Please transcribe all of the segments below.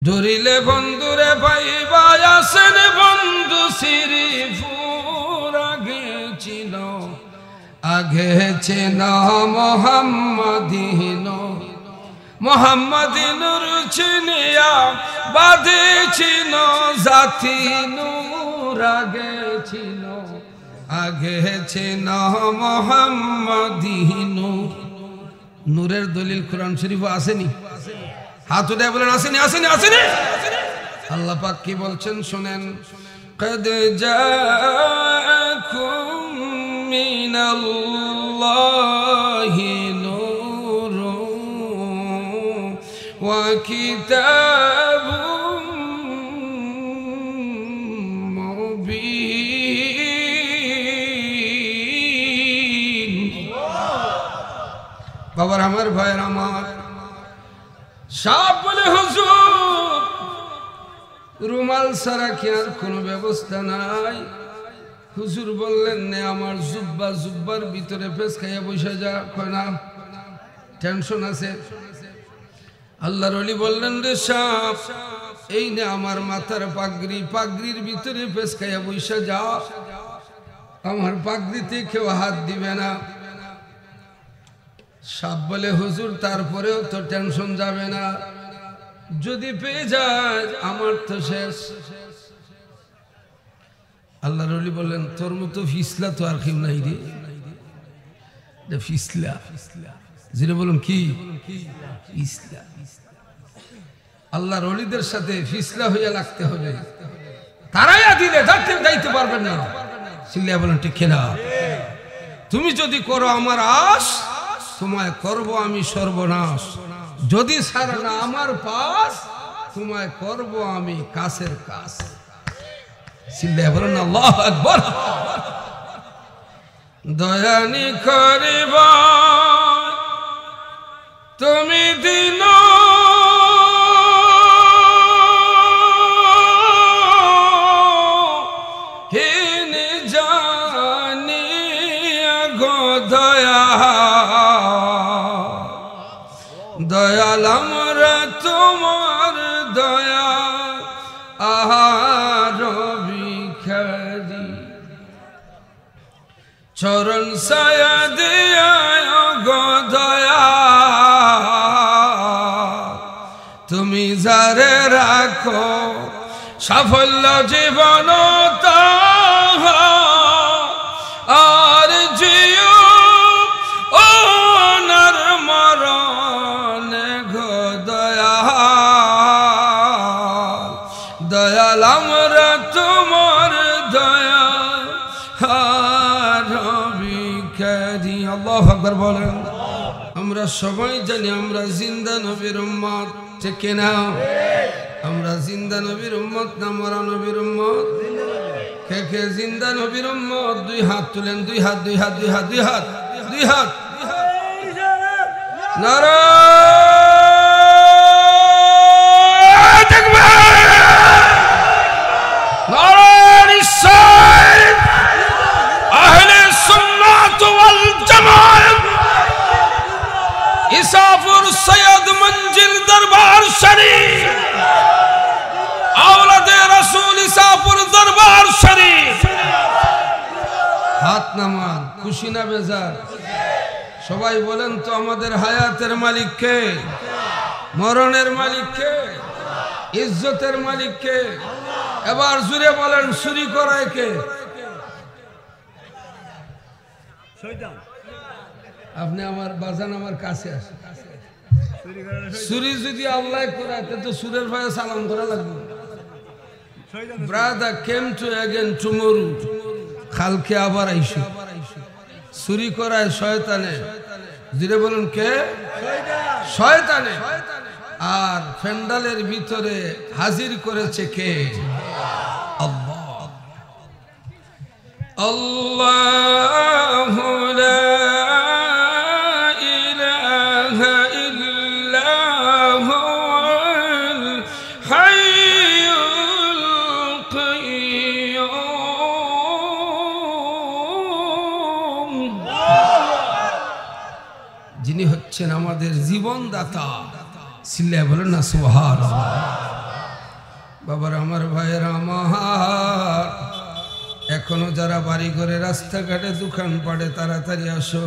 ধরিলে বন্ধুরে পাইবা আসেন বন্ধু শ্রীপুর আগে চেন মোহাম্মদিন মোহাম্মদিনুর চিনিয়া বাঁধেছিল জাতি নূর আগে চেন মোহাম্মদিন। নূরের দলিল কোরআন শরীফ আসেনি? হাত উঠে বলেন আসেনি আসেনি আসেনি। আল্লাহ পাক কি বলছেন শুনেন, قد جاءكم من الله نور وكتاب مبين। বাবার আমার ভাইয়ের আমার সাপ বলে হুজুর রুমাল ছাড়া কি আর কোনো ব্যবস্থা নাই? হুজুর বললেন নে আমার জুব্বার ভিতরে পেশ খাইয়া বসে যা। কয় না, টেনশন আছে। আল্লাহর ওলি বললেন রে সাপ এই নে আমার মাথার পাগড়ির ভিতরে পেশ খাইয়া বসে যা, আমার পাগড়িতে কেউ হাত দিবে না। সাপ বলে হুজুর তারপরেও তো টেনশন যাবে না, যদি পেয়ে যায় আমার তো শেষ। আল্লাহর ওলি বললেন তোর মতো ফিসলা তো আর কেউ নাই রে। ফিসলা যেটা বলুন কি ফিসলা। আল্লাহর ওলিদের সাথে ফিসলা হইয়া লাগতে হবে, তারাইয়া দিলে যাইতে পারবেন না। সিল্লিয়া বলেন ঠিক না? তুমি যদি করো আমার আশ, তোমায় করব আমি সর্বনাশ। যদি সারা না আমার পাস, তোমায় করব আমি কাছের কাছ। সিল্লিয়া বলেন আল্লাহু আকবার। দয়ানি করিবা তুমি দিন হিনি জানি গো দয়া দয়াল আমরা তোমার দয়া আহার ভিখারি চরণ ছায়া দিয়া গো দয়া তুমি যারে রাখো সাফল্য জীবন আর জিও ওনার মরণে গো দয়া দয়াল আমরা তোমার দয়া আর ভিখারি। আল্লাহু আকবার বলেন। আমরা সবাই জানি আমরা জিন্দা নবীর উম্মত, ঠিক না? আমরা জিন্দা নবীর উম্মত না মরা নবীর উম্মত? কে কে জিন্দা নবীর উম্মত? দুই হাত তুলেন, দুই হাত দুই হাত দুই হাত দুই হাত দুই হাত। নারায়ে তাকবীর, নারায়ে রিসালাত, আহলে সুন্নাত ওয়াল জামাত, ইসাফুর সৈয়দ মঞ্জিল দরবার শরীফ, আওলাদে রাসূল ইসাফুর দরবার শরীফ। হাত নামান, খুশি না বেজার? সবাই বলেন তো আমাদের হায়াতের মালিক কে? মরণের মালিক কে? ইজ্জতের মালিক কে? এবার জুড়ে বলেন চুরি করায় কে? শয়তান। আপনি আমার বাজান আমার কাছে আসে, চুরি যদি আল্লাহ করায় তো সুরের ভাই সালাম করা লাগবে। Brother came to again tomorrow, কালকে আবার আইসো। চুরি করায় শয়তানে, যেটা বলুন কে? শয়তানে। আর ফেন্ডালের ভিতরে হাজির করেছে কে? আল্লাহ। আল্লাহু লা ইলাহা ইল্লা হুয়াল হাইয়ুল কাইয়্যুম। যিনি হচ্ছেন আমাদের জীবনদাতা। সিল্লায় বলেন না সুবহানাল্লাহ। বাবার আমার ভাইয়েরা আমার, এখনো যারা বাড়ি করে রাস্তাঘাটে দোকান পাড়ে তাড়াতাড়ি আসো,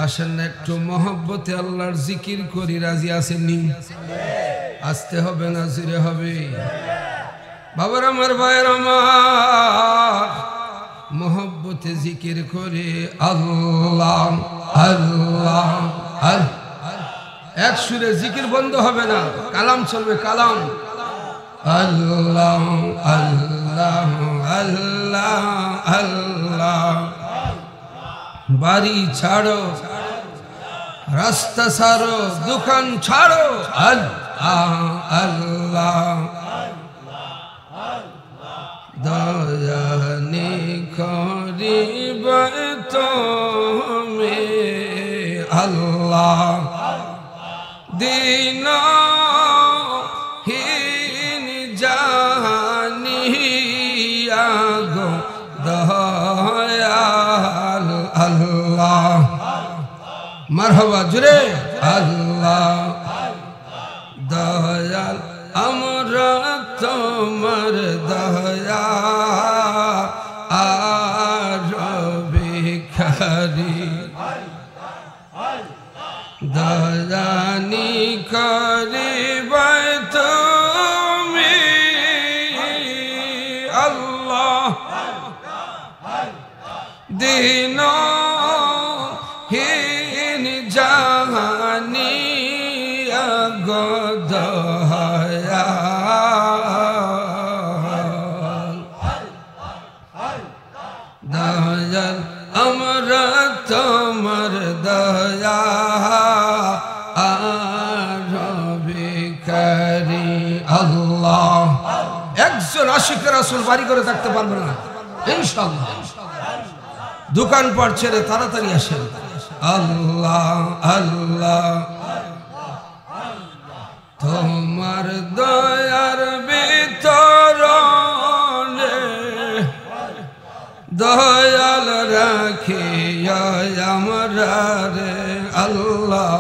আসেন না একটু মহব্বতে আল্লাহর জিকির করি। রাজি আসেননি? আসতে হবে না জুড়ে হবে? বাবার আমার ভাইয়ের আমার, মহব্বতে জিকির করে আল্লাহ আল্লাহ আল্লাহ। এক সুরে জিকির বন্ধ হবে না, কালাম চলবে, কালাম। আল্লাহ আল্লাহ আল্লাহ আল্লাহ। বাড়ি ছাড়ো, রাস্তা ছাড়ো, দোকান ছাড়ো, আল্লাহ আল্লাহ। দয়ানি করিবে তুমি আল্লাহ, দিন হীন জানিয়া গো দয়াল আল্লাহ। মারহাবা জুড়ে আল্লাহ। দয়াল আমরা তোমার দয়া আর ভিখারি, দয়ানি করিবে তুমি আল্লাহ, দিন হীন জানিয়া গো দয়াল আমরা তোমার দয়া আর ভিখারি আল্লাহ। একজন আশিক রাসূল বাড়ি করে থাকতে পারবে না ইনশাআল্লাহ। দোকানপাট ছেড়ে তাড়াতাড়ি আসেন। আল্লাহ আল্লাহ। তোমার দয়ার ভিতরনে দয়াল রাখিয়া আমরা রে আল্লাহ।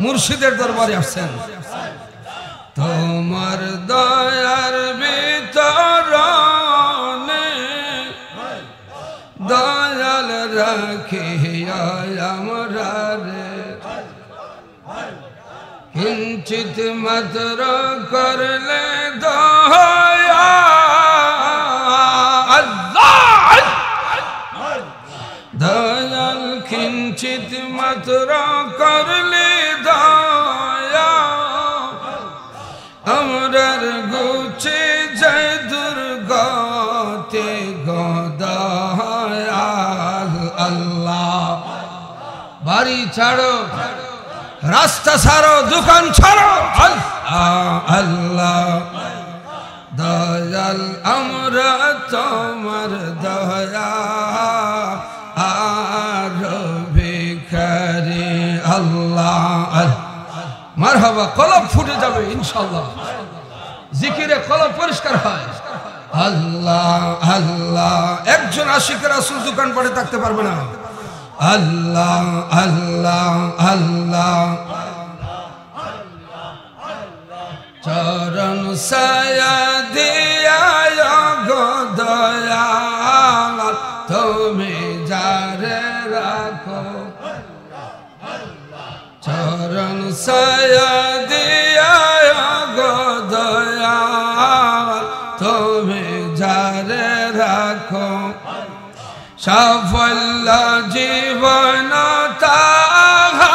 মুর্শিদের দরবারে আসছেন। তোমার দয়ার ভিতরনে দয়াল রাখিয়া আমরা রে কিঞ্চিত মাত্র করলে দয়া আল্লাহ। দয়াল কিঞ্চিত মাত্র করলে দয়া আমরার গুছে যায় দুর্গতে গদয়াল আল্লাহ। বাড়ি ছাড়ো, রাস্তা ছাড়ো, দোকান ছাড়ো, আল্লাহ আল্লাহ। দয়াল আমরা তোমার দয়া আর ভিখারি আল্লাহ আল্লাহ। মারহাবা। কলব ফুটে যাবে ইনশাআল্লাহ, জিকিরে কলব পরিষ্কার হয়। আল্লাহ আল্লাহ। একজন আশিক রাসূল দোকান পাড়ে থাকতে পারবে না। আল্লাহ আল্লাহ আল্লাহ। চরণ ছায়া দিয়া গো দয়াল তুমি যারে রাখো, চরণ ছায়া দিয়া গো দয়াল তুমি যারে রাখো, সাফল্য জীবন তাহার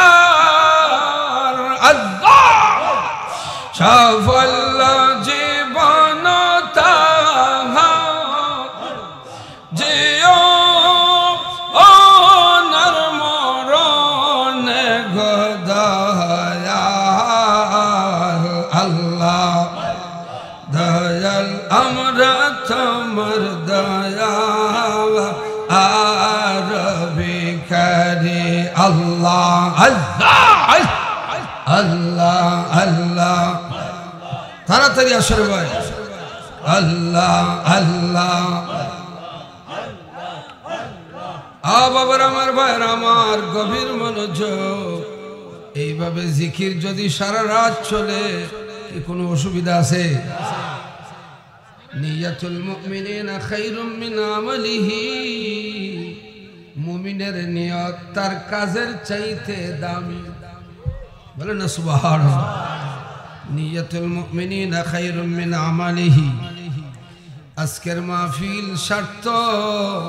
আল্লাহ, সাফল্য জীবন তাহার জিও ও নরমরণে গদয়াল আল্লাহ। দয়াল আমরা তোমার দয়া আর ভিখারি আল্লাহ আল্লাহ আল্লাহ আল্লাহ। তাড়াতাড়ি আসরে ভাই। আল্লাহ আল্লাহ। বাবার আমার ভাইয়ের আমার, গভীর মনোযোগ। এইভাবে জিকির যদি সারা রাত চলে কি কোনো অসুবিধা আছে? নিয়াতুল মুমিনিনা খায়রুম মিন আমালিহি, মুমিনের নিয়ত তার কাজের চাইতে দামি। বলেন না সুবহানাল্লাহ। নিয়াতুল মুমিনিনা খায়রুম মিন আমালিহি। আজকের মাহফিল সার্থক,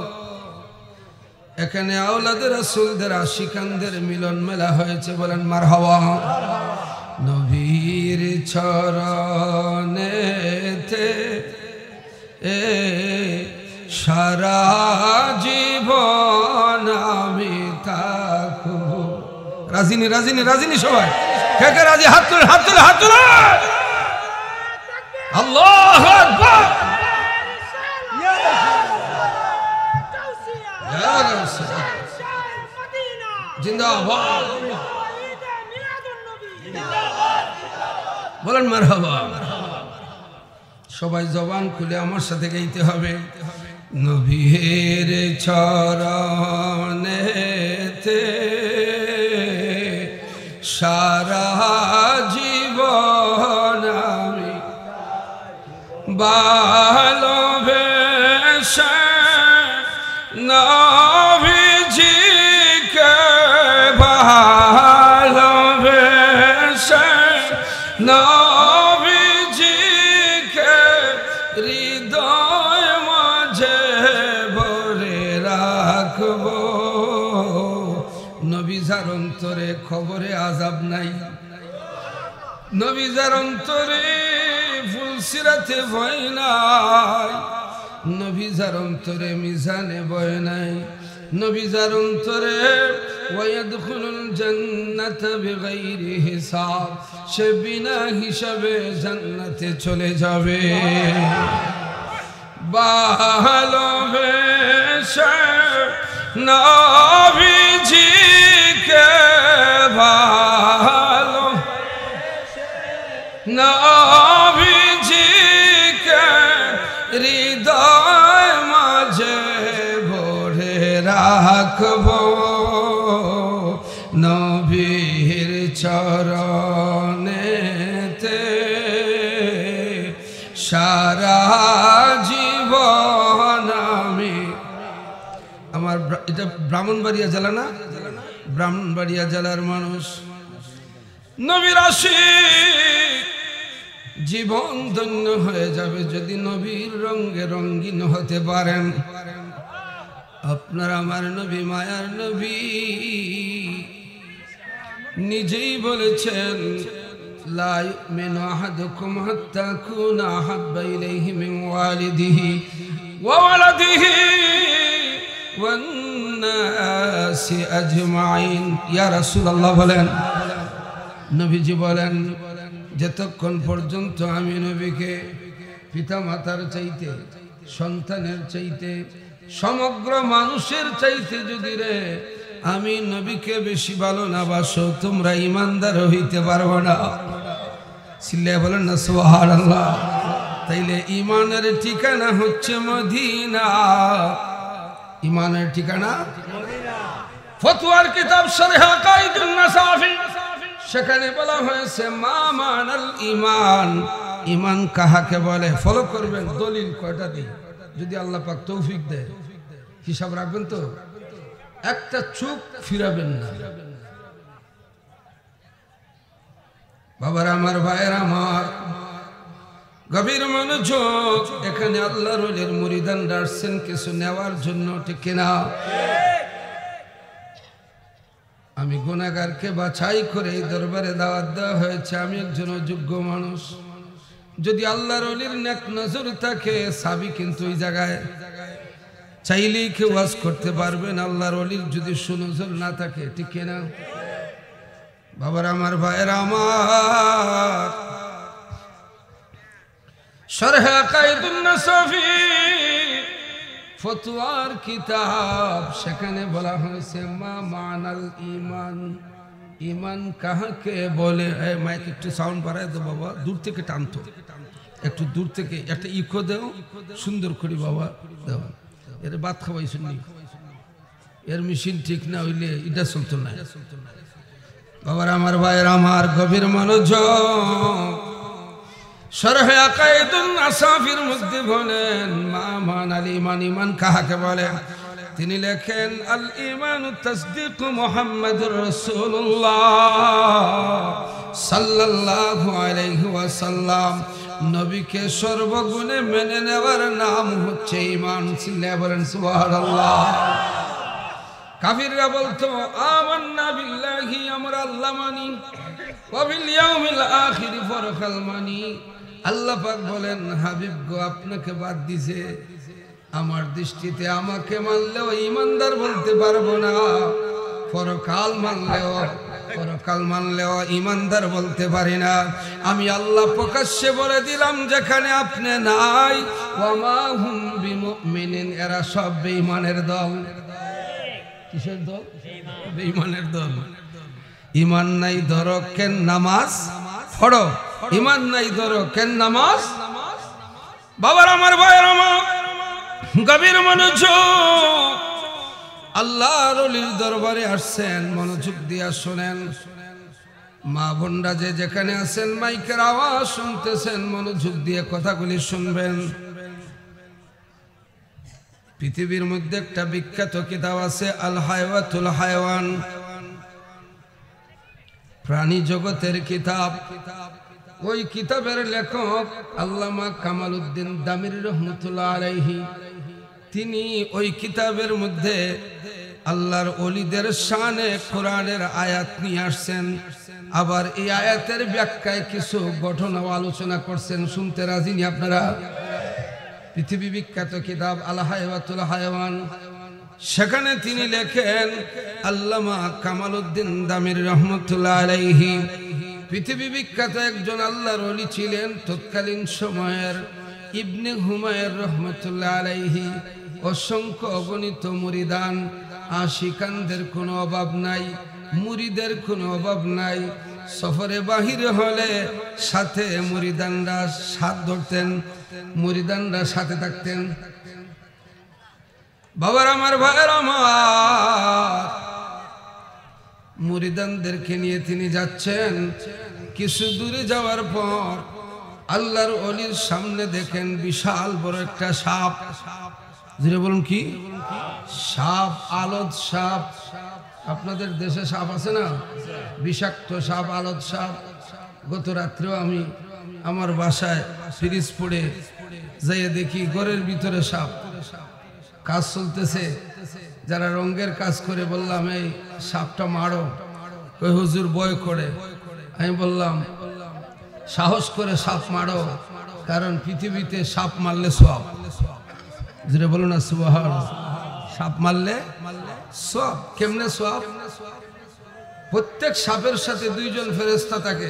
এখানে আওলাদ রাসূলদের আশিকানদের মিলন মেলা হয়েছে। বলেন মারহাবা। নবীর চরণেতে সারা জীবন আমি থাকব। রাজিনী রাজিনী রাজিনী সবাই কে কে রাজি? হাত তুলে হাত তুলে হাত তুলে। আল্লাহু আকবার। জিন্দাবাদ। বলেন মারহাবা। সবাই জবান খুলে আমার সাথে গাইতে হবে। নবীর চরণেতে সারা জীবন আমি ভালোবেসে নবীজিকে ভালোবেসে নবীজিকে হৃদয় মাঝে ভরে রাখব। নবী যার অন্তরে খবরে আযাব নাই, নবী যার অন্তরে ফুলসিরাতে ভয় নাই, নবী যার অন্তরে মিজানে ভয় নাই, নবী যার অন্তরে ওয়ায়াদখুলুল জান্নাতা বিগাইরি হিসাব, সে বিনা হিসাবে জান্নাতে চলে যাবে। ভালোবেসে নবীজিকে ভালো নবীজিকে হৃদয় মাঝে ভরে রাখব। নবীর চরণেতে সারা জীবন আমি। আমার এটা ব্রাহ্মণবাড়িয়া জেলা না? ব্রাহ্মণবাড়িয়া জেলার মানুষ। নবীর আশিক, জীবন ধন্য হয়ে যাবে যদি নবীর রঙে রঙিন হতে পারেন। আপনার আমার নবী মায়ার নবী নিজেই বলেছেন, লা ইউমিনু আহাদুকুম হাত্তা আকুনা আহাব্বা ইলাইহি মিন ওয়ালিদিহি ওয়া ওয়ালাদিহি ওয়ান নাসি আজমাইন। ইয়া রাসূলুল্লাহ বলেন, নবীজি বলেন, যতক্ষণ পর্যন্ত আমি নবীকে পিতা মাতার চাইতে, সন্তানের চাইতে, সমগ্র মানুষের চাইতে যদি রে আমি নবীকে বেশি ভালো না বাসো, তোমরা ইমানদার হইতে পারবো না। চিল্লায়া বলেন না সুবহানাল্লাহ। তাইলে ইমানের ঠিকানা হচ্ছে মদিনা। ইমানের ঠিকানা ফতোয়ার কিতাব শরহ আকাইদুন নাসাফি, সেখানে বলা হয়েছে মা মানাল ঈমান। ঈমান কাহাকে বলে? ফলো করবেন। দলিল কয়টা দিই, যদি আল্লাহ পাক তৌফিক দেয় হিসাব রাখবেন তো, একটা চুপ ফিরাবেন না। বাবারা আমার, ভাইয়ের আমার, গভীর মনোযোগ। এখানে আল্লাহর ওলির মুরিদান আসছেন কিছু নেওয়ার জন্য, ঠিক কিনা? আমি গুনাহগারকে বাছাই করে এই দরবারে দাওয়াত দেওয়া হয়েছে। আমি একজন অযোগ্য মানুষ। যদি আল্লাহর ওলির নেক নজর থাকে, সাবি কিন্তু ওই জায়গায় চাইলেই কেউ ওয়াজ করতে পারবেন। আল্লাহর ওলির যদি সুনজর না থাকে, ঠিক কিনা? বাবার আমার, ভাইয়েরা আমার, শরহ আকাইদুন নাসাফি ফতোয়ার কিতাব, সেখানে বলা হয়েছে মা মানাল ঈমান। ঈমান কাহাকে বলে? মাইক একটু সাউন্ড বাড়ায় দাও বাবা, দূর থেকে টানতো, একটু দূর থেকে একটা ইকো দেও সুন্দর করে বাবা, দেও। এর বাদ খাওয়াই শুনি, এর মেশিন ঠিক না হইলে এটা চলতো না। বাবার আমার, ভাইয়ের আমার, গভীর মনোযোগ। শরহে আকায়েদুন আসাফির মধ্যে বলেন মা মান আল ঈমান, ঈমান কাহাকে বলে? তিনি লেখেন আল ঈমানু তাসদীকু মুহাম্মাদুর রাসূলুল্লাহ সাল্লাল্লাহু আলাইহি ওয়াসাল্লাম। নবীকে সর্বগুণে মেনে নেওয়ার নাম হচ্ছে ঈমান। সিল্লাহ বলেন সুবহানাল্লাহ। কাফিররা বলতো আমান্না বিল্লাহি, আমরা আল্লাহ মানি, ওয়া বিল ইয়াউমিল আখির, পরকাল মানি। আল্লাহ পাক বলেন হাবিব গো, আপনাকে বাদ দিছে, আমার দৃষ্টিতে আমাকে মানলেও ঈমানদার বলতে পারবো না, পরকাল মানলেও ঈমানদার বলতে পারি না। আমি আল্লাহ প্রকাশ্যে বলে দিলাম যেখানে আপনি নাই, ওয়া মা হুম বিমুমিনিন, এরা সব বেঈমানের দল। কিসের দল? বেঈমানের দল। ঈমান নাই ধরো কেন নামাজ পড়ো, ঈমান নাই ধরো কেন নামাজ। বাবার আমার, ভাইয়ের আমার, গভীর মনোযোগ, আল্লাহর ওলির দরবারে আসছেন, মনোযোগ দিয়া শুনেন। মা বোনরা যে যেখানে আছেন মাইকের আওয়াজ শুনতেছেন, মনোযোগ দিয়ে কথাগুলি শুনবেন। পৃথিবীর মধ্যে একটা বিখ্যাত কিতাব আছে আল হায়াওয়াতুল হায়াওয়ান, প্রাণী জগতের কিতাব। ওই কিতাবের লেখক আল্লামা কামাল উদ্দিন দামির রহমতুল্লাহ আলাইহি, তিনি ওই কিতাবের মধ্যে আল্লাহর ওলিদের শানে কোরআনের আয়াত নিয়ে আসছেন। আবার এই আয়াতের ব্যাখ্যায় কিছু ঘটনা আলোচনা করছেন। শুনতে রাজি নি আপনারা? পৃথিবী বিখ্যাত কিতাব আল হায়াওয়াতুল হায়াওয়ান, সেখানে তিনি লেখেন আল্লামা কামাল উদ্দিন দামির রহমতুল্লাহ আলাইহি পৃথিবী বিখ্যাত একজন আল্লাহর ওলি ছিলেন তৎকালীন সময়ের। ইবনে হুমায়ুন রহমতুল্লাহ আলাইহি অসংখ্য অগণিত মুরিদান, আশিকানদের কোনো অভাব নাই, মুরিদের কোনো অভাব নাই। সফরে বাহির হলে সাথে মুরিদানরা সাথ ধরতেন, মুরিদানরা সাথে থাকতেন। বাবার আমার, ভাইয়ের আমার, মুরিদানদেরকে নিয়ে তিনি যাচ্ছেন। কিছু দূরে যাওয়ার পর আল্লাহর ওলির সামনে দেখেন বিশাল বড় একটা সাপ। যেটা বলুন কি সাপ? আলদ সাপ। আপনাদের দেশে সাপ আছে না? বিষাক্ত সাপ, আলদ সাপ। গত রাত্রেও আমি আমার বাসায় ফ্রিজ পড়ে যাইয়ে দেখি ঘরের ভিতরে সাপ। কাজ চলতেছে, যারা রঙের কাজ করে বললাম এই সাপটা মারো, ওই হুজুর ভয় করে। আমি বললাম সাহস করে সাপ মারো, কারণ পৃথিবীতে সাপ মারলে সওয়াব। যেটা বলো না সুবহানাল্লাহ, সাপ মারলে সওয়াব। কেমনে সওয়াব? প্রত্যেক সাপের সাথে দুইজন ফেরেশতা থাকে।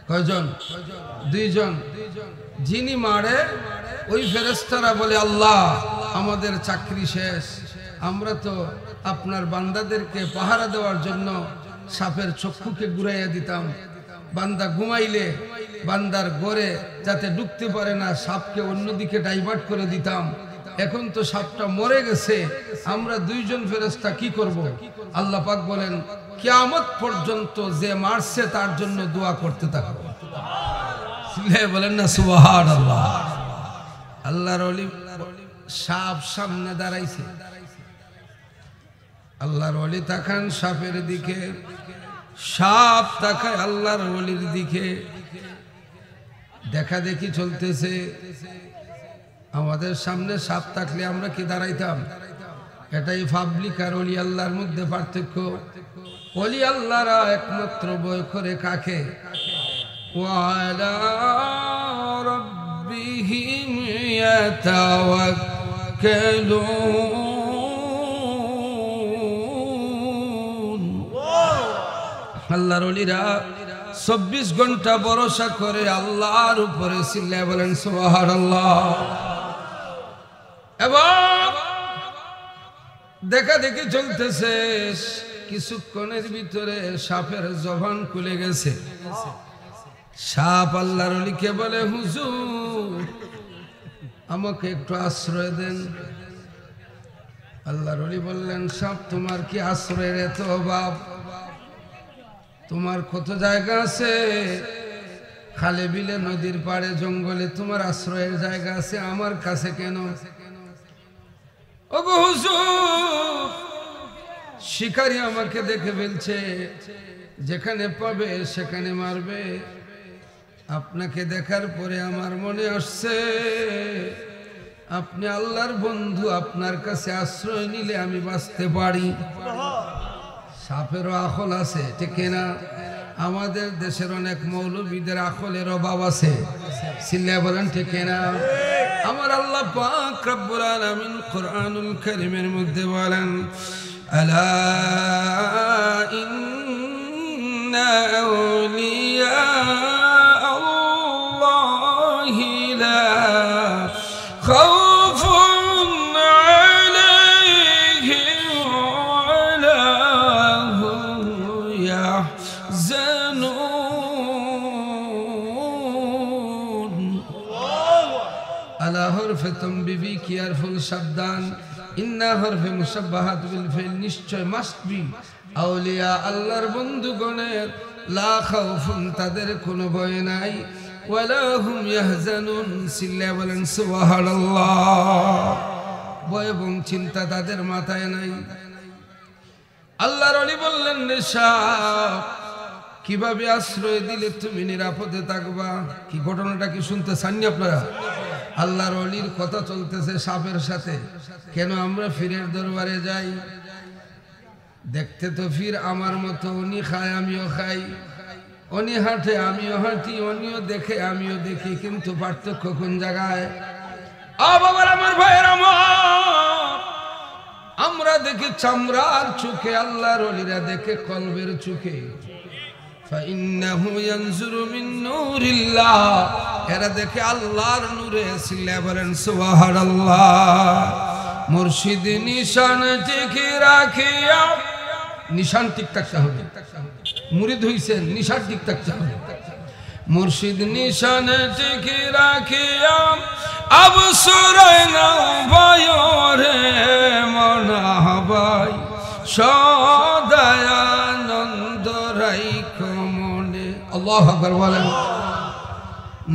কয়জন? দুইজন। যিনি মারে ওই ফেরেশতারা বলে আল্লাহ আমাদের চাকরি শেষ, আমরা তো আপনার বান্দাদেরকে পাহারা দেওয়ার জন্য সাপের চক্ষুকে ঘুরাইয়া দিতাম, বান্দা ঘুমাইলে বান্দার ঘরে যাতে ঢুকতে পারে না, সাপকে অন্যদিকে ডাইভার্ট করে দিতাম। এখন তো সাপটা মরে গেছে, আমরা দুইজন ফেরেশতা কি করব? আল্লাহ পাক বলেন কিয়ামত পর্যন্ত যে মারছে তার জন্য দোয়া করতে থাকো। বলেন না সুবহানাল্লাহ। আল্লাহর ওলি সাপ সামনে দাঁড়াইছে, আল্লাহর ওলি তাকান সাপের দিকে, সাপ তাকায় আল্লাহর ওলির দিকে। দেখা দেখি চলতেছে। আমাদের সামনে সাপ থাকলে আমরা কি দাঁড়াইতাম? এটাই পাবলিক আর ওলি আল্লাহর মধ্যে পার্থক্য। ওলি আল্লাহরা একমাত্র ভয় করে কাকে? ওয়ালা রাব্বিহিম ইয়াতাওয়াক্কালুন। আল্লাহর ওলিরা 24 ঘন্টা ভরসা করে আল্লাহর উপরে। চিল্লায় বলেন সুবহানাল্লাহ। এবং দেখা দেখি চলতেছে, কিছুক্ষণের ভিতরে সাপের জবান খুলে গেছে। সাপ আল্লাহর ওলিকে বলে হুজুর আমাকে একটু আশ্রয় দেন। আল্লাহর ওলি বললেন সাপ তোমার কি আশ্রয়ের এত অভাব? তোমার কত জায়গা আছে? খালে বিলে নদীর পাড়ে জঙ্গলে তোমার আশ্রয়ের জায়গা আছে, আমার কাছে কেন? ওগো হুজুর, শিকারী আমাকে দেখে ফেলছে, যেখানে পাবে সেখানে মারবে। আপনাকে দেখার পরে আমার মনে আসছে আপনি আল্লাহর বন্ধু, আপনার কাছে আশ্রয় নিলে আমি বাঁচতে পারি। সাপেরও আখল আছে, ঠিক না? আমাদের দেশের অনেক মৌলবীদের আখলের অভাব আছে, চিল্লায়া বলেন ঠিক না? আমার আল্লাহ পাক রব্বুল আলামিন কুরআনুল কারীমের মধ্যে বলেন, আলা ইন্না আউলিয়া আল্লাহি লা খাউফুন আলাইহিম ওয়ালা হুম ইয়াহজানুন। আলা হরফে তানবিবি, কেয়ারফুল, সাবধান। ইন্না হরফে মুশাব্বাহাত বিল ফাইল, নিশ্চয়, মাস্ট বি। আউলিয়া, আল্লাহর বন্ধুগণের, লা খাউফুন, তাদের কোনো ভয় নাই, ওয়ালা হুম ইয়াহজানুন, চিল্লায়া বলেন সুবহানাল্লাহ। ভয় এবং চিন্তা তাদের মাথায় নাই। আল্লাহর ওলি বললেন, সাপ কিভাবে আশ্রয় দিলে তুমি নিরাপদে থাকবা? কি ঘটনাটা কি শুনতে চাননি আপনারা? আল্লাহর ওলির কথা চলতেছে সাপের সাথে। কেন আমরা ফিরের দরবারে যাই? দেখতে তো ফির আমার মতো, উনি খায় আমিও খাই, উনি হাঁটে আমিও হাঁটি, উনিও দেখে আমিও দেখি, কিন্তু পার্থক্য কোন জায়গায়? বাবার, আমার ভাইয়ের আমার, আমরা দেখি চামড়ার চোখে, আল্লাহর ওলিরা দেখে কলবের চোখে। ফাইন্নাহু ইয়ানজুরু মিন নূরিল্লাহ, এরা দেখে আল্লাহর নূরে। চিল্লায়া বলেন সুবহানাল্লাহ। মুর্শিদ নিশান ঠিক রাখিয়া, নিশান ঠিক থাকতে হবে। মুরিদ হইছেন, নিশান ঠিক থাকতে হবে। মুর্শিদ নিশান ঠিক রাখিয়া আবসুরায় নাও বায়রে মনা হবাই, সদায়ানন্দ রাইখো মনে। আল্লাহু আকবার বলেন।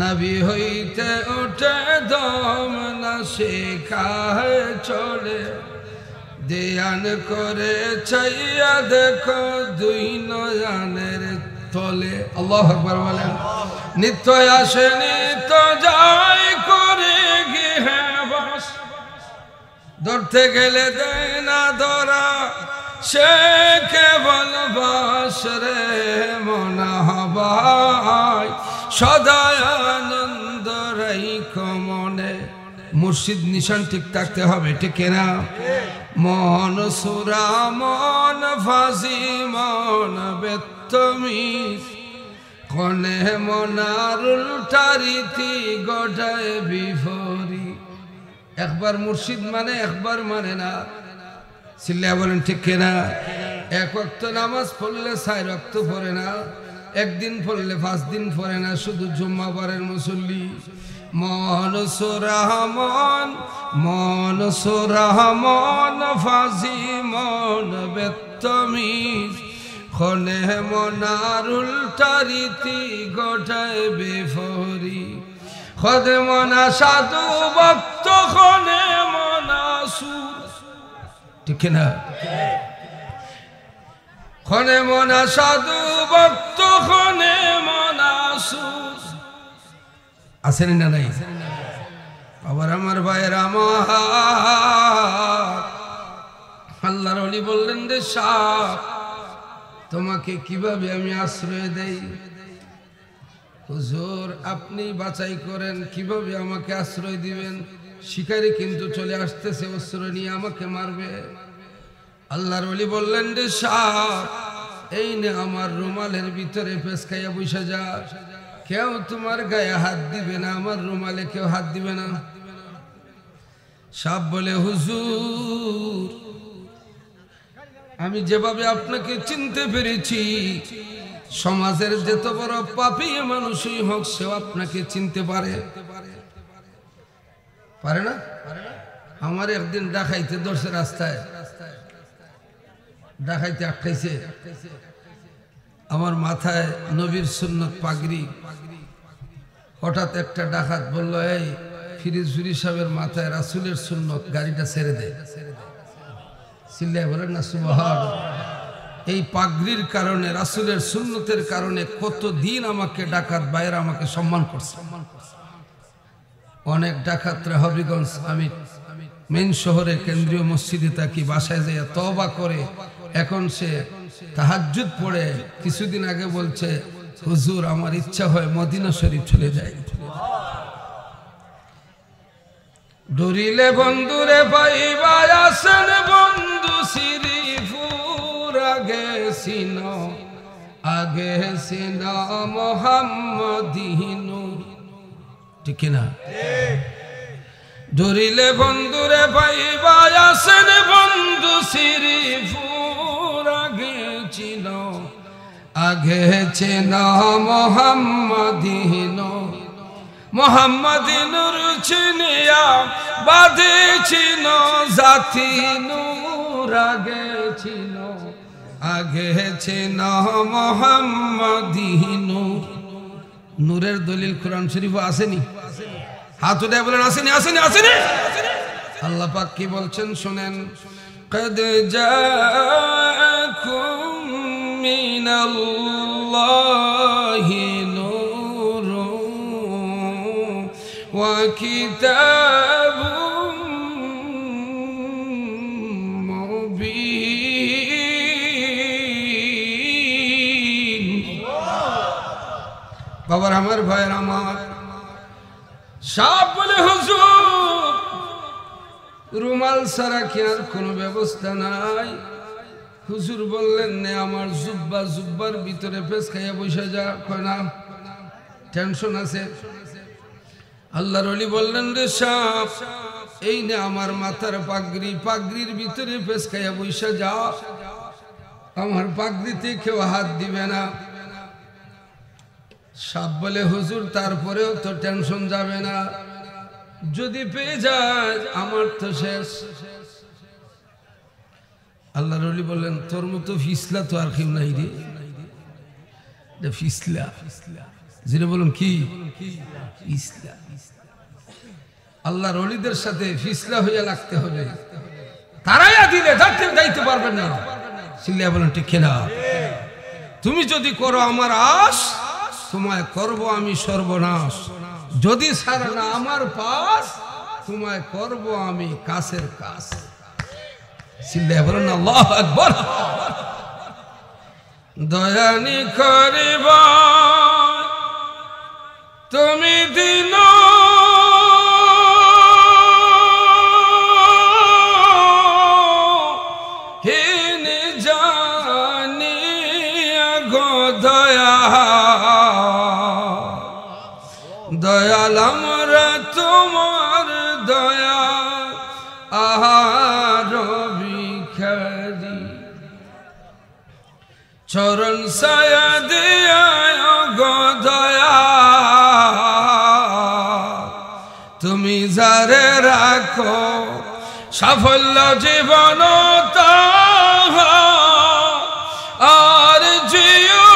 নবী হইতে উঠে দম না শেখায় চলে, দেয়ান করে চাইয়া দেখো দুই নয়নের তলে। আল্লাহু আকবার বলেন। নিত্য আসে নিত্য যায় করে গিয়ে বাস, ধরতে গেলে দেয় না ধরা, সে কেবল বাস রে মনা হবাই, সদায় আনন্দ রাইখো মনে। মুর্শিদ নিশান ঠিক থাকতে হবে, ঠিক না? মন সুরা, মন ফাঁসি, মন বেত্তমিজ, কনে মনার উল্টারিতি গড়ায় বিফরি। একবার মুর্শিদ মানে একবার মানে না, চিল্লায়া বলেন ঠিক না? এক ওয়াক্ত নামাজ পড়লে 4 ওয়াক্ত পড়ে না, একদিন পড়লে 5 দিন পড়ে না, শুধু জুম্মা পড়েন মুসল্লি। মন সুরহমান, মন সুরহমান ফাঁসি, মন বেত্তমিজ, খনে মনার উল্টারিতি গোটায় বেফরি। খদে মনা সাধু ভক্ত, খনে মনা সুর, ঠিক না? খনে মনা সাধু ভক্ত, খনে মনা সুর। আছেন না নাই? আবার আমার ভাইয়ের আমার, আল্লাহর ওলি বললেন, রে সাপ, তোমাকে কিভাবে আমি আশ্রয় দেই? হুজুর, আপনি বাছাই করেন কিভাবে আমাকে আশ্রয় দিবেন। শিকারী কিন্তু চলে আসতেছে, অস্ত্র নিয়ে আমাকে মারবে। আল্লাহর ওলি বললেন, রে সাপ, এই নে আমার রুমালের ভিতরে পেঁচকাইয়া বসে যা, কেউ তোমার গায়ে হাত দিবে না, আমার রুমালে কেউ হাত দিবে না। সাপ বলে, হুজুর, আমি যেভাবে আপনাকে চিনতে পেরেছি, সমাজের যত বড় পাপী মানুষই হোক, সেও আপনাকে চিনতে পারে। পারে না? আমার একদিন ডাকাইতে ধরছে রাস্তায়, ডাকাইতে আটকাইছে, আমার মাথায় নবীর সুন্নত পাগড়ি, হঠাৎ একটা ডাকাত বলল, এই ফিরিজুরি সাহেবের মাথায় রাসূলের সুন্নত, গাড়িটা ছেড়ে দে। চিল্লায় বলেন না সুবহানাল্লাহ। এই পাগড়ির কারণে, রাসূলের সুন্নতের কারণে কতদিন আমাকে ডাকাত ভাইয়েরা আমাকে সম্মান করছে। অনেক ডাকাতরা হবিগঞ্জ, আমি মেইন শহরে কেন্দ্রীয় মসজিদে থাকি, বাসায় যাইয়া তওবা করে এখন সে তাহাজ্জুদ পড়ে কিছুদিন আগে বলছে, হুজুর আমার ইচ্ছা হয় মদিনা শরীফ চলে যাই। ডরিলে বন্ধুরে পাইবা আসেন বন্ধু শ্রীপুর, আগে সিনো মোহাম্মদীন। ঠিক না? ডরিলে বন্ধুরে পাইবা আসেন বন্ধু শ্রীপুর, আগে চিনো মোহাম্মদীন। মোহাম্মদীনুর চিনিয়া বাদে চিনো জাতি নূর, আগে চিনো মোহাম্মদীন। নূরের দলিল কোরআন শরীফে আসেনি? হাত উঠায় বলেন আসেনি, আসেনি, আসেনি। আল্লাহ পাক কি বলছেন শুনেন, قد جاءكم من الله نور وكتاب مبين। বাবার আমার ভাইয়ের আমার, সাপ বলে হুজুর রুমাল ছাড়া কি আর কোনো ব্যবস্থা নাই? হুজুর বললেন নে আমার জুব্বার ভিতরে পেশ খাইয়া বসে যা। কয় না, টেনশন আছে। আল্লাহর ওলি বললেন, রে সাপ এই নে আমার মাথার পাগড়ির ভিতরে পেশ খাইয়া বসে যা, আমার পাগড়িতে কেউ হাত দিবে না। সাপ বলে হুজুর তারপরেও তো টেনশন যাবে না, যদি পেয়ে যায় আমার তো শেষ। আল্লাহর ওলি বললেন, তোর মতো ফিসলা তো আর কেউ নাই রে। ফিসলা যেটা বলুন কি ফিসলা। আল্লাহর ওলিদের সাথে ফিসলা হইয়া লাগতে হবে, তারাইয়া দিলে যাইতে পারবেন না। সিল্লা বলেন ঠিক না? তুমি যদি করো আমার আশ, তোমায় করব আমি সর্বনাশ। যদি ছাড়া না আমার পাশ, তোমায় করব আমি কাছের কাছ। সিল্লা বলেন আল্লাহু আকবার। দয়ানি করিব তুমি দিন, হীন জানি গো দয়া, দয়াল আমরা তোমার দয়া আহার ভিখারি। চরণ ছায়া দিয়া গো দয়া, তুমি যারে রাখো সাফল্য জীবন আর জিও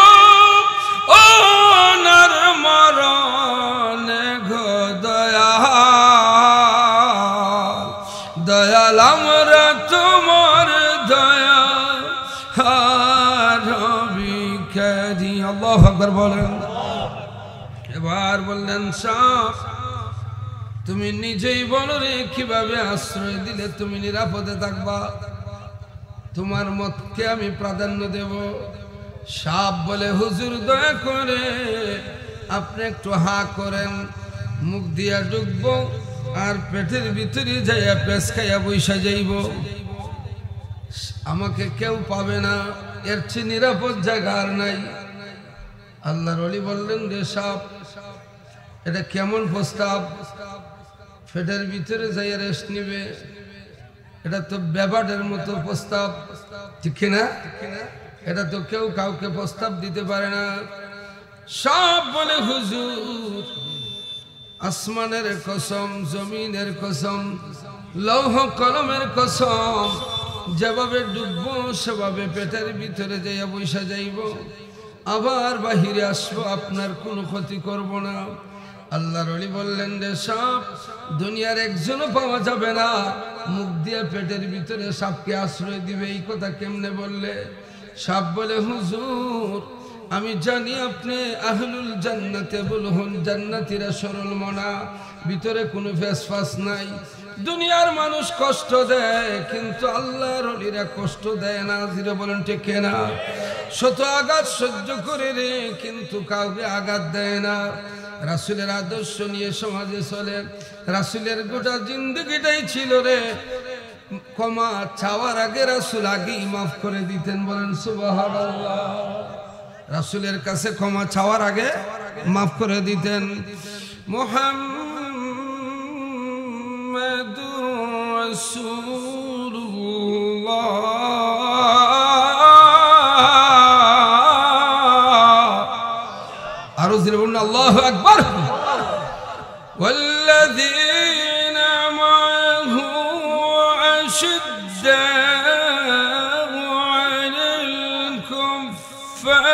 ওনার মরণে গো দয়া, দয়াল আমরা তোমার দয়া আর ভিখারি। আল্লাহু আকবার বলেন। এবার বললেন সাপ তুমি নিজেই বলো রে কিভাবে আশ্রয় দিলে তুমি নিরাপদে থাকবা, তোমার মতকে আমি প্রাধান্য দেব। সাপ বলে হুজুর দয়া করে আপনি একটু হা করেন, মুখ দিয়া ঢুকবো আর পেটের ভিতরে যাইয়া পেশ খাইয়া বৈশা যাইব, আমাকে কেউ পাবে না, এর চেয়ে নিরাপদ জায়গা আর নাই। আল্লাহর ওলি বললেন রে সাপ এটা কেমন প্রস্তাব? পেটের ভিতরে যাইয়া রেস্ট নিবে, এটা তো ব্যাপারের মতো প্রস্তাব, ঠিক না? এটা তো কেউ কাউকে প্রস্তাব দিতে পারে না। সব বলে হুজুর আসমানের কসম, জমিনের কসম, লৌহ কলমের কসম, যেভাবে ডুববো সেভাবে পেটের ভিতরে যাইয়া বৈশা যাইব, আবার বাহিরে আসবো, আপনার কোনো ক্ষতি করব না। আল্লাহর ওলি বললেন যে সাপ দুনিয়ার একজনও পাওয়া যাবে না, মুখ দিয়ে পেটের ভিতরে সাপকে আশ্রয় দিবে। এই কথা কেমনে বললে? সাপ বলে, হুজুর আমি জানি আপনি আহলুল জান্নাতে বলুন, জান্নাতীরা সরল মনা, ভিতরে কোনো ফেসফাস নাই। দুনিয়ার মানুষ কষ্ট দেয় কিন্তু আল্লাহর ওলিরা কষ্ট দেয় না। জিরে বলেন ঠিক না? শত আঘাত সহ্য করে রে, কিন্তু কাউকে আঘাত দেয় না। রাসূলের আদর্শ নিয়ে সমাজে চলে। রাসূলের গোটা জিন্দেগিটাই ছিল রে ক্ষমা চাওয়ার আগে রাসূল আগেই মাফ করে দিতেন। বলেন সুবহানাল্লাহ। রাসূলের কাছে ক্ষমা চাওয়ার আগে মাফ করে দিতেন। মুহাম্মাদুর রাসূলুল্লাহ। আরো জোরে বলুন আল্লাহু আকবার। والذين معه أشداء على الكفار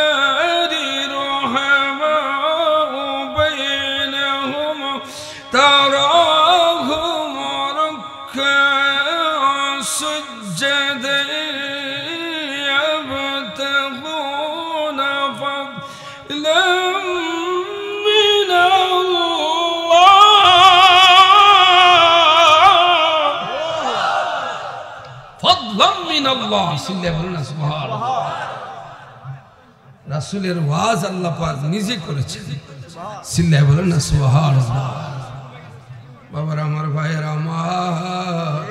رحماء بينهم تراهم ركعا سجدا يبتغون فضلا من الله রাসূলের ওয়াজ আল্লাহ পাক নিজে করেছেন। সিল্লাহ বলেন না সুবহানাল্লাহ। বাবার আমার ভাইয়ের আমার,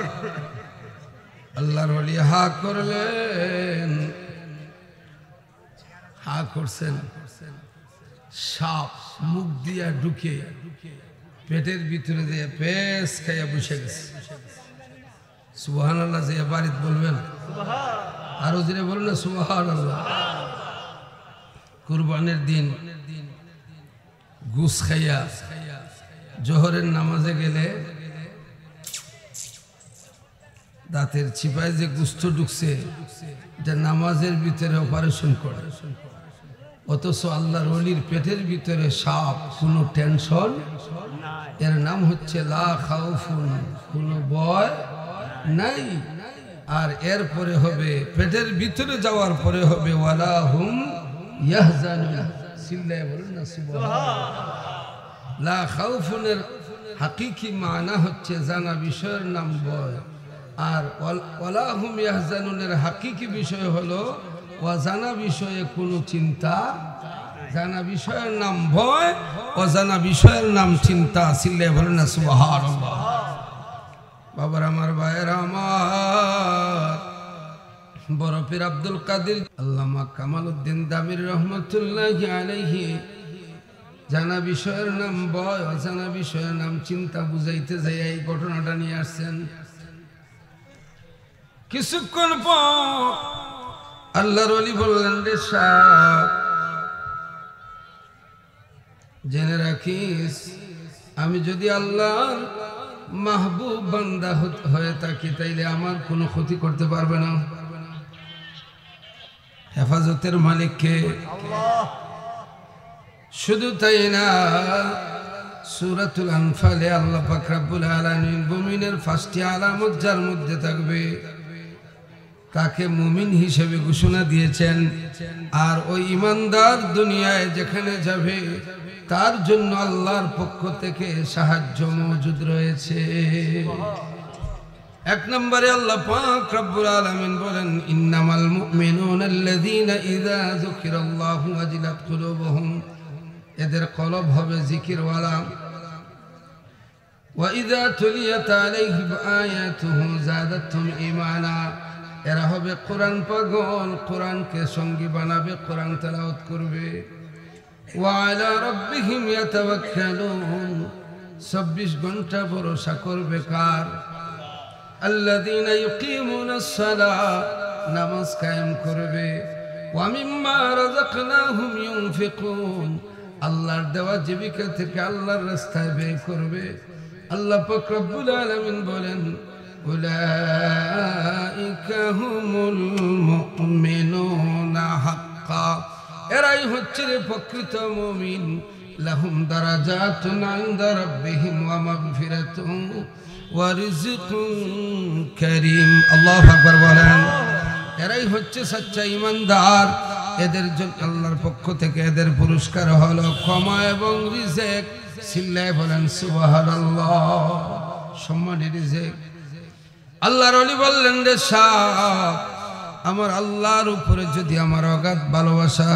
আল্লাহর ওলি হা করলেন, হা করছেন, সাপ মুখ দিয়া ঢুকে পেটের ভিতরে দিয়ে পেস খাইয়া বসে গেছে। সুবহানাল্লাহ যে বাড়িতে বলবেন, আরো জোরে বলুন না সুবহানাল্লাহ। কুরবানির দিন ঘুষ খাইয়া জোহরের নামাজে গেলে দাঁতের চিপায় যে গুস্ত ঢুকছে এটা নামাজের ভিতরে অপারেশন করে, অথচ আল্লাহর ওলির পেটের ভিতরে সাপ, কোনো টেনশন। এর নাম হচ্ছে লা খাউফুন, কোনো ভয় নাই। আর এরপরে হবে পেটের ভিতরে যাওয়ার পরে হবে ওয়ালা হুম ইয়াহজানুন। সিল্লাহ বলুন না সুবহানাল্লাহ। লা খাউফুনের হাকিকি মানা হচ্ছে জানা বিষয়ের নাম ভয়, আর ওয়ালা হুম ইয়াহজানুনের হাকিকি বিষয় হলো অজানা বিষয়ে কোনো চিন্তা। জানা বিষয়ের নাম ভয়, অজানা বিষয়ের নাম চিন্তা। সিল্লাহ বলুন না সুবহানাল্লাহ। বাবার আমার ভাইয়ের আমার, বড় পীর আব্দুল কাদের আল্লামা কামালউদ্দিন দামির রহমতুল্লাহি আলাইহি জানা বিষয়ের নাম ভয়, অজানা বিষয়ের নাম চিন্তা বুঝাইতে যাই এই ঘটনাটা নিয়ে আসছেন। কিছুক্ষণ পর আল্লাহর ওলি বললেন, রে সাপ জেনে রাখিস, আমি যদি আল্লাহর মাহবুব বান্দা হয়ে থাকি তাইলে আমার কোনো ক্ষতি করতে পারবে না। হেফাজতের মালিককে। শুধু তাই না, সূরাতুল আনফালে আল্লাহ পাক রব্বুল আলামিন মুমিনের 5টি আলামত যার মধ্যে থাকবে তাকে মুমিন হিসেবে ঘোষণা দিয়েছেন। আর ওই ইমানদার দুনিয়ায় যেখানে যাবে তার জন্য আল্লাহর পক্ষ থেকে সাহায্য মওজুদ রয়েছে। এক নম্বরে আল্লাহ পাক রব্বুল আলামিন বলেন, ইন্নামাল মুমিনুনা আল্লাযীনা ইযা যুকিরাল্লাহু ওয়াজিলাত কুলুবুহুম, এদের কলব হবে জিকিরওয়ালা। ওয়া ইযা তুলিয়াত আলাইহিম আয়াতুহু যাদাতহুম ঈমানা, এরা হবে কোরআন পাগল, কোরআনকে সঙ্গী বানাবে, কোরআন তেলাওয়াত করবে। ওয়া আলা রাব্বিহিম ইয়াতাওয়াক্কালুন, 24 ঘন্টা ভরসা করবে কার? আল্লাযীনা ইউকিমুনাস সালাহ, নামাজ কায়েম করবে। ওয়া মিম্মা রাযাকনাহুম ইউনফিকুন, আল্লাহর দেওয়া জীবিকা থেকে আল্লাহর রাস্তায় ব্যয় করবে। আল্লাহ পাক রব্বুল আলামিন বলেন, উলাইকা হুমুল মুমিনুনা হাক্কা, এরাই হচ্ছে রে প্রকৃত মুমিন। লাহুম দারাজাতুন ইনদা রাব্বিহিম ওয়া মাগফিরাতুন ওয়া রিজকুন কারীম। আল্লাহু আকবার বলেন। এরাই হচ্ছে সচ্চা ঈমানদার। এদের জন্য আল্লাহর পক্ষ থেকে এদের পুরস্কার হলো ক্ষমা এবং রিজেক। চিল্লায়ে বলেন সুবহানাল্লাহ। সম্মানী রিজেক। আল্লাহর ওলি বললেন রে সাপ, আমার আল্লাহর উপরে যদি আমার অগাধ ভালোবাসা,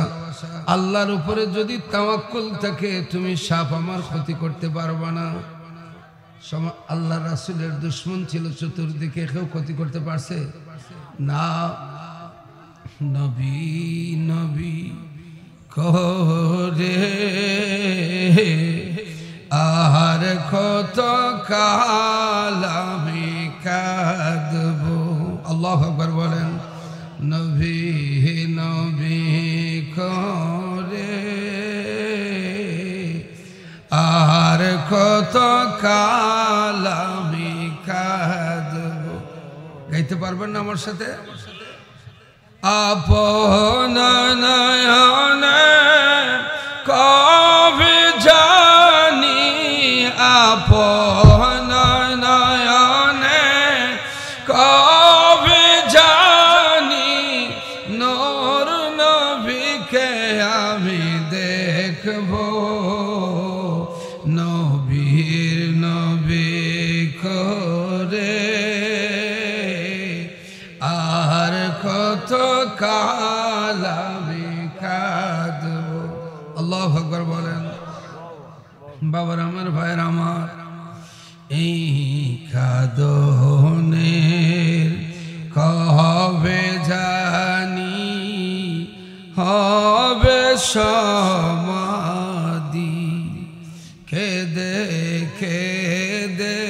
আল্লাহর উপরে যদি তাওয়াক্কুল থাকে, তুমি সাপ আমার ক্ষতি করতে পারবা না। আল্লাহ রাসূলের দুশমন ছিল চতুর্দিকে, কেউ ক্ষতি করতে পারছে না। নবী নবী করে আর কত কাল আমি কাঁদব। আল্লাহু আকবার বলেন। নবী নবী করে আর কত কাল আমি কাঁদব। গাইতে পারবেন না আমার সাথে? আপন নয়নে কবে জানি, আপন নয়নে কবে জানি, নূর নবীকে আমি দেখব। নবীর নবী করে আর কত কাল আমি কাঁদব। আল্লাহু আকবার বলেন। বাবার আমার, ভাইয়ের আমার, এই কাঁদনের কবে জানি হবে সমাধি। কেঁদে কেঁদে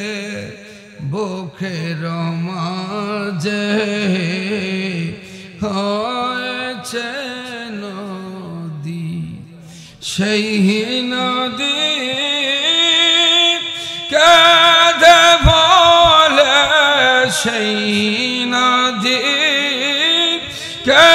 বুকের মাঝে হয়েছে নদী, সেই নদী কেঁদে বলে, সেই নদী কে